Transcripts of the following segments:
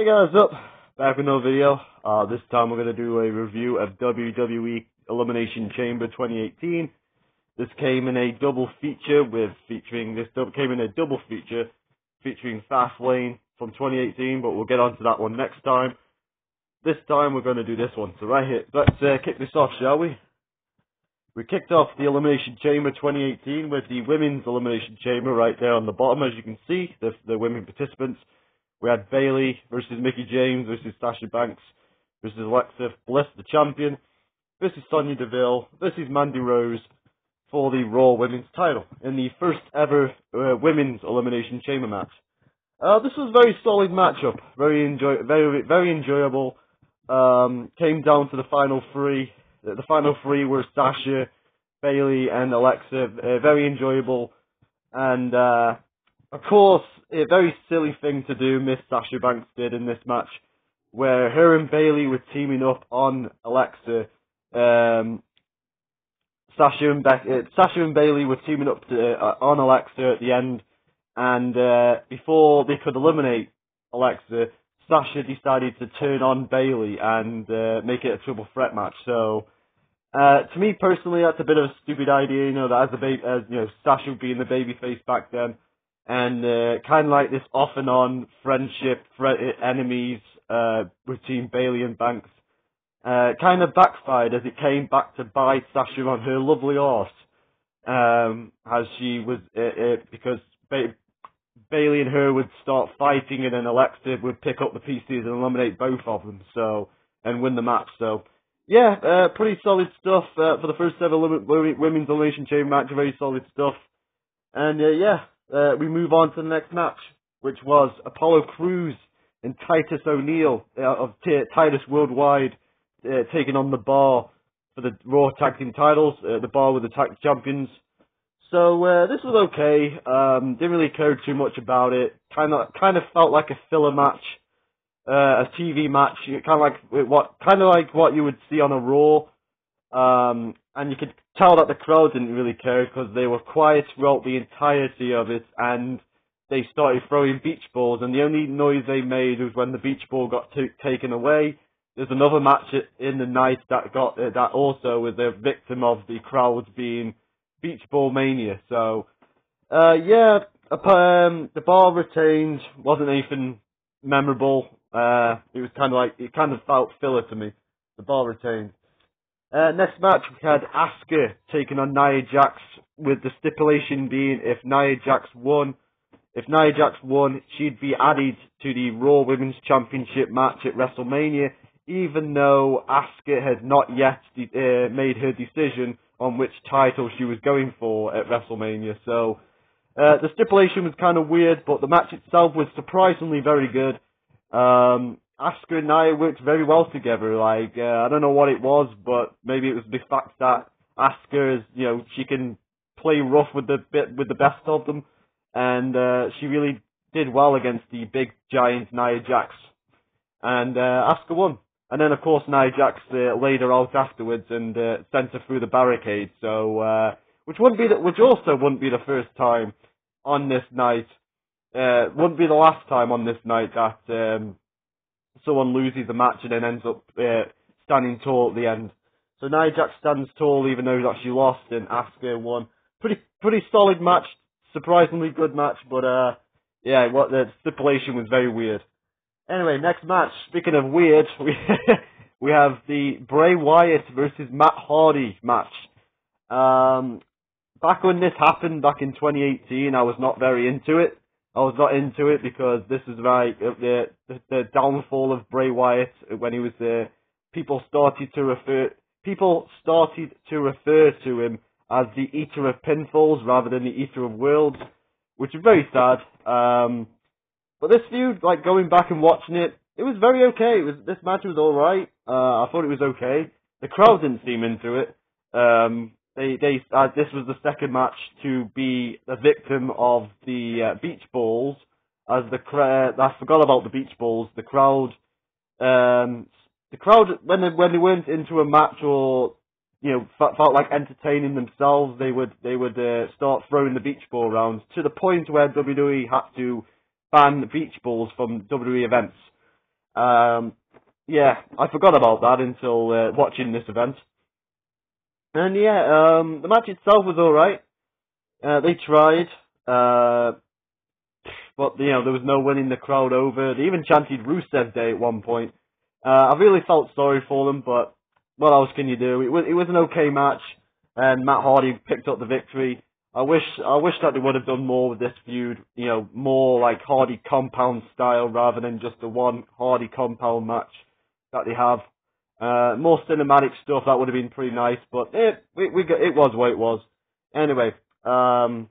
Hey guys, up back with another video. This time we're gonna do a review of WWE Elimination Chamber 2018. This came in a double feature featuring Fastlane from 2018, but we'll get onto that one next time. This time we're gonna do this one. So right here, let's kick this off, shall we? We kicked off the Elimination Chamber 2018 with the Women's Elimination Chamber right there on the bottom, as you can see, the women participants. We had Bayley versus Mickie James versus Sasha Banks versus Alexa Bliss, the champion, versus Sonya Deville versus Mandy Rose for the Raw Women's title in the first ever Women's Elimination Chamber match. This was a very solid matchup, very enjoyable. Came down to the final three. The final three were Sasha, Bayley, and Alexa. Very enjoyable, and of course, a very silly thing to do, Miss Sasha Banks did in this match, where her and Bayley were teaming up on Alexa. Sasha and Bayley were teaming up on Alexa at the end, and before they could eliminate Alexa, Sasha decided to turn on Bayley and make it a triple threat match. So, to me personally, that's a bit of a stupid idea. You know, that as Sasha being the babyface back then. And kind of like this off and on friendship, enemies between Bayley and Banks, kind of backfired as it came back to bite Sasha on her lovely arse, as she was because Bayley and her would start fighting, and then Alexa would pick up the pieces and eliminate both of them, and win the match. So yeah, pretty solid stuff for the first ever Women's Elimination Chamber match. Very solid stuff, and we move on to the next match, which was Apollo Crews and Titus O'Neil of Titus Worldwide taking on the Bar for the Raw Tag Team titles, the Bar with the tag champions. So this was okay. Didn't really care too much about it. Kind of felt like a filler match, a TV match. Kind of like what you would see on a Raw. And you could tell that the crowd didn't really care because they were quiet throughout the entirety of it, and they started throwing beach balls, and the only noise they made was when the beach ball got taken away. There's another match in the night that also was a victim of the crowd being beach ball mania. So, the Bar retained, wasn't anything memorable. It was it kind of felt filler to me. The Bar retained. Next match, we had Asuka taking on Nia Jax, with the stipulation being if Nia Jax won, she'd be added to the Raw Women's Championship match at WrestleMania, even though Asuka had not yet made her decision on which title she was going for at WrestleMania. So, the stipulation was kind of weird, but the match itself was surprisingly very good. Asuka and Nia worked very well together. I don't know what it was, but maybe it was the fact that Asuka is, she can play rough with the best of them, and she really did well against the big giant Nia Jax, and Asuka won. And then of course Nia Jax laid her out afterwards and sent her through the barricade. So which also wouldn't be the first time on this night. Wouldn't be the last time on this night that someone loses a match and then ends up standing tall at the end. So Nia Jax stands tall even though that she lost, and Asuka won. Pretty solid match, surprisingly good match, but the stipulation was very weird. Anyway, next match, speaking of weird, we have the Bray Wyatt versus Matt Hardy match. Back when this happened, back in 2018, I was not very into it. I was not into it because this is the downfall of Bray Wyatt when he was there. People started to refer to him as the Eater of Pinfalls rather than the Eater of Worlds, which is very sad. But this feud, going back and watching it, it was very okay. This match was all right. I thought it was okay. The crowd didn't seem into it. This was the second match to be a victim of the beach balls. I forgot about the beach balls. The crowd when they went into a match or felt like entertaining themselves, they would start throwing the beach ball around to the point where WWE had to ban the beach balls from WWE events. Yeah, I forgot about that until watching this event. And yeah, the match itself was alright. They tried, but there was no winning the crowd over. They even chanted Rusev Day at one point. I really felt sorry for them, but what else can you do? It was an okay match, and Matt Hardy picked up the victory. I wish that they would have done more with this feud. More like Hardy compound style rather than just the one Hardy compound match that they have. More cinematic stuff, that would have been pretty nice, but it was what it was. Anyway, on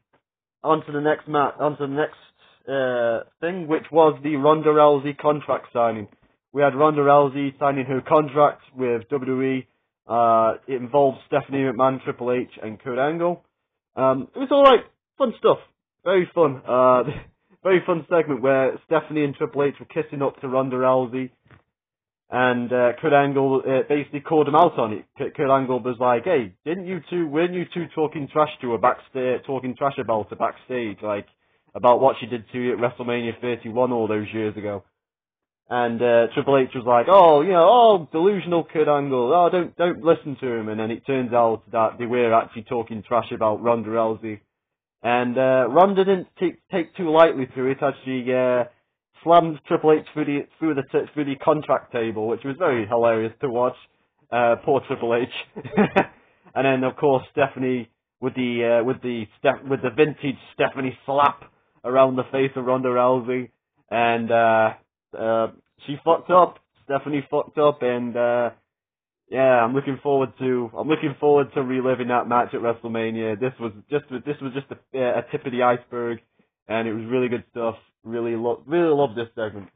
to the next thing, which was the Ronda Rousey contract signing. We had Ronda Rousey signing her contract with WWE. It involved Stephanie McMahon, Triple H, and Kurt Angle. It was alright, fun stuff, very fun. Very fun segment where Stephanie and Triple H were kissing up to Ronda Rousey. And Kurt Angle basically called him out on it. Kurt Angle was like, "Hey, weren't you two talking trash to her backstage, talking trash about her backstage, like about what she did to you at WrestleMania 31 all those years ago?" And Triple H was like, "Oh, delusional Kurt Angle. Oh, don't listen to him." And then it turns out that they were actually talking trash about Ronda Rousey. And Ronda didn't take too lightly to it, as she slammed Triple H through the contract table, which was very hilarious to watch. Poor Triple H. And then of course Stephanie with the vintage Stephanie slap around the face of Ronda Rousey, and she fucked up. Stephanie fucked up, and yeah, I'm looking forward to reliving that match at WrestleMania. This was just a tip of the iceberg, and it was really good stuff. Really love this segment.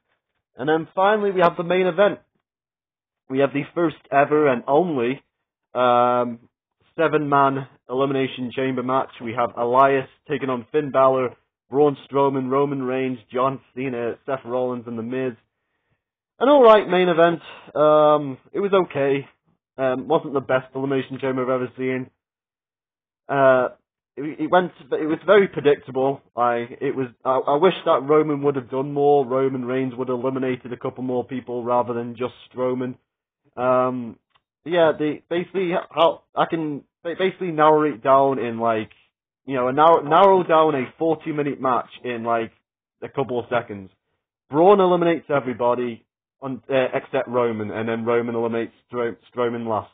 And then finally we have the main event. We have the first ever and only 7-man Elimination Chamber match. We have Elias taking on Finn Balor, Braun Strowman, Roman Reigns, John Cena, Seth Rollins, and The Miz. An alright main event. It was okay. Wasn't the best Elimination Chamber I've ever seen. It was very predictable. I wish that Roman would have done more. Roman Reigns would have eliminated a couple more people rather than just Strowman. Yeah, I can basically narrow it down in narrow down a 40-minute match in like a couple of seconds. Braun eliminates everybody except Roman, and then Roman eliminates Strowman last.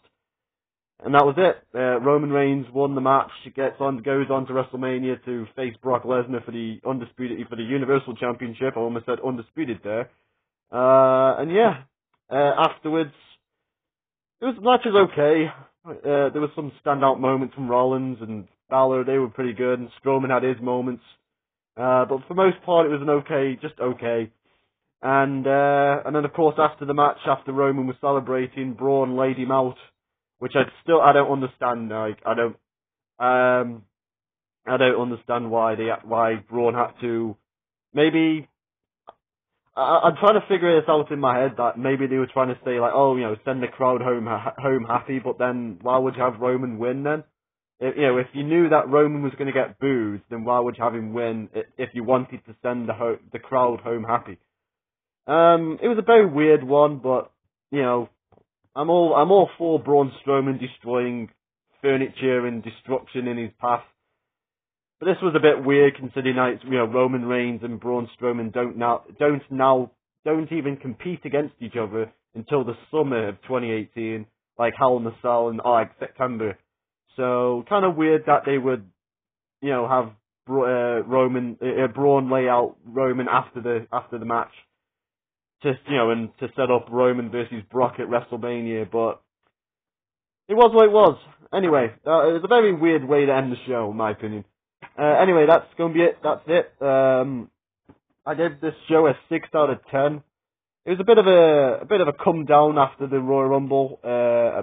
And that was it. Roman Reigns won the match. Goes on to WrestleMania to face Brock Lesnar for the Universal Championship. I almost said undisputed there. And yeah, afterwards, the match was okay. There was some standout moments from Rollins and Balor. They were pretty good, and Strowman had his moments. But for the most part, it was just okay. And then of course after the match, after Roman was celebrating, Braun laid him out, which I don't understand. Like I don't understand why Braun had to. Maybe I'm trying to figure this out in my head that maybe they were trying to say like, send the crowd home happy, but then why would you have Roman win then? If you knew that Roman was going to get booed, then why would you have him win if you wanted to send the crowd home happy? It was a very weird one, but I'm all for Braun Strowman destroying furniture and destruction in his path. But this was a bit weird considering that Roman Reigns and Braun Strowman don't even compete against each other until the summer of 2018, like Hell in a Cell and September. So kind of weird that they would have Braun lay out Roman after the match. And to set up Roman versus Brock at WrestleMania, but it was what it was. Anyway, it was a very weird way to end the show, in my opinion. Anyway, that's going to be it. That's it. I gave this show a 6 out of 10. It was a bit of a come down after the Royal Rumble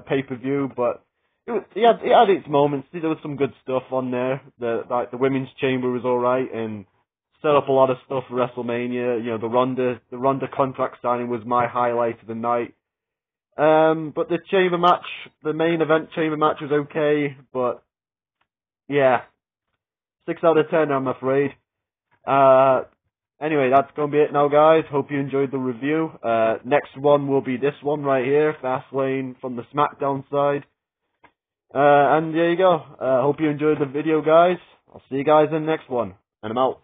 pay-per-view, but it had its moments. There was some good stuff on there. The Women's Chamber was alright, and set up a lot of stuff for WrestleMania. The Ronda contract signing was my highlight of the night. But the main event chamber match was okay, but yeah, 6 out of 10, I'm afraid. Anyway, that's going to be it now, guys. Hope you enjoyed the review. Next one will be this one right here, Fastlane from the SmackDown side. And there you go. Hope you enjoyed the video, guys. I'll see you guys in the next one. And I'm out.